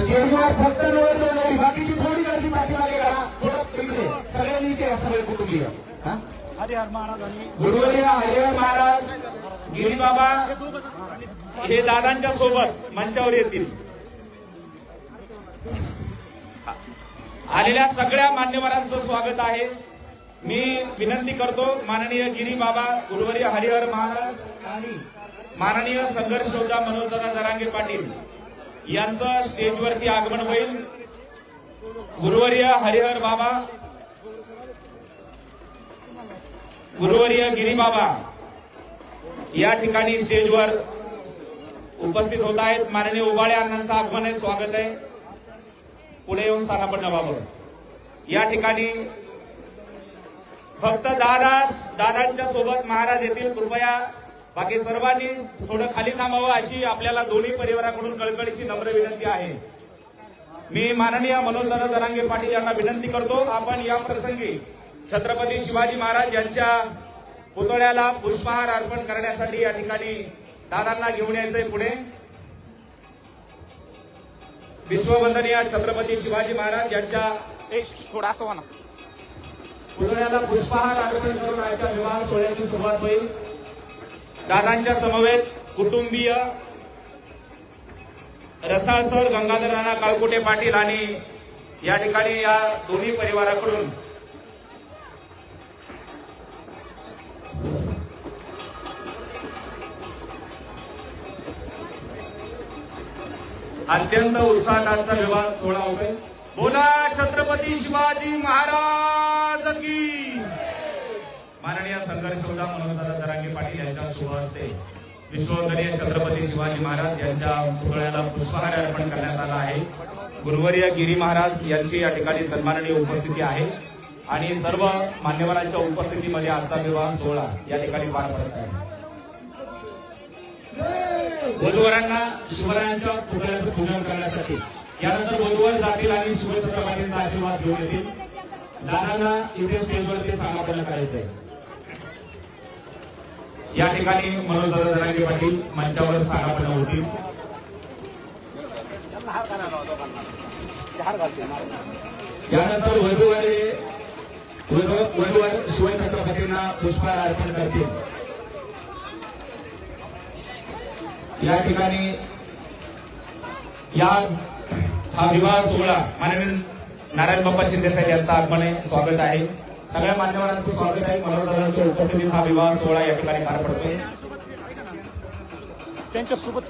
स्टेजवर फक्त निवडणूक नाही, बाकीची थोडी गर्दी पाठीमागे करा, थोडं इकडे सगळ्यांनी इथे सगळे कुटुंबीय. गुरुवर्य हरिहर महाराज गिरीबाबा हे दादांच्या सोबत मंचावर येतील. आलेल्या सगळ्या मान्यवरांचं स्वागत आहे. मी विनंती करतो माननीय गिरीबाबा गुरुवर्य हरिहर महाराज आणि माननीय संघर्ष योद्धा मनोजदादा जरांगे पाटील यांचं स्टेजवरती आगमन होईल. गुरुवर्य हरिहर बाबा, गुरुवर्य गिरीबाबा या ठिकाणी स्टेजवर उपस्थित होत आहेत. माननीय उबाळे अण्णांचं आगमन आहे, स्वागत आहे. पुढे येऊन स्थानापन्न व्हावं. या ठिकाणी फक्त दादांच्या सोबत महाराज येतील. कृपया बाकी सर्वांनी थोडं खाली थांबावं अशी आपल्याला दोन्ही परिवाराकडून कळकळीची नम्र विनंती आहे. मी माननीय मनोजदादा जरांगे पाटील यांना विनंती करतो, आपण या प्रसंगी छत्रपती शिवाजी महाराज यांच्या पुतळ्याला पुष्पहार अर्पण करण्यासाठी या ठिकाणी दादांना घेऊन यायचंय. पुढे विश्ववंदनीय छत्रपती शिवाजी महाराज यांच्या पुतळ्याला पुष्पहार अर्पण करून आजच्या विवाह सोहळ्याची सुरुवात होईल. दादांच्या समवेत कुटुंबीय रसाळ सर, गंगाधर राणा काळकोटे पाटील आणि या ठिकाणी या दोन्ही परिवाराकडून अत्यंत उत्साहात आजचा विवाह सोहळा होतोय. बोला छत्रपती शिवाजी महाराज की. माननीय संघर्ष योद्धा मनोजदादा जरांगे पाटील यांच्या शुभ हस्ते विश्ववंदनीय छत्रपती शिवाजी महाराज यांच्या पुतळ्याला पुष्पहार अर्पण करण्यात आला आहे. गुरुवर्य गिरी महाराज यांची या ठिकाणी सन्माननीय उपस्थिती आहे आणि सर्व मान्यवरांच्या उपस्थितीमध्ये आजचा विवाह सोहळा या ठिकाणी पार पडत आहे. वधूवरांना शिवरायांच्या पुतळ्याचं पूजन करण्यासाठी यानंतर वधूवर जातील आणि शिवछत्रपतींचा आशीर्वाद घेऊन येतील. दादांना इथे स्टेजवरती समापन करायचंय. या ठिकाणी मनोजदादा जरांगे पाटील मंचावर समापन होतील. यानंतर वधूवर शिवछत्रपतींना पुष्पहार अर्पण करतील. या ठिकाणी हा विवाह सोहळा माननीय नारायण बाप्पा शिंदे साहेब यांचं आगमन आहे, स्वागत आहे. सगळ्या मान्यवरांचं स्वागत आहे. मनोजदादांच्या उपस्थितीत हा विवाह सोहळा या ठिकाणी पार पडतोय. त्यांच्या सोबत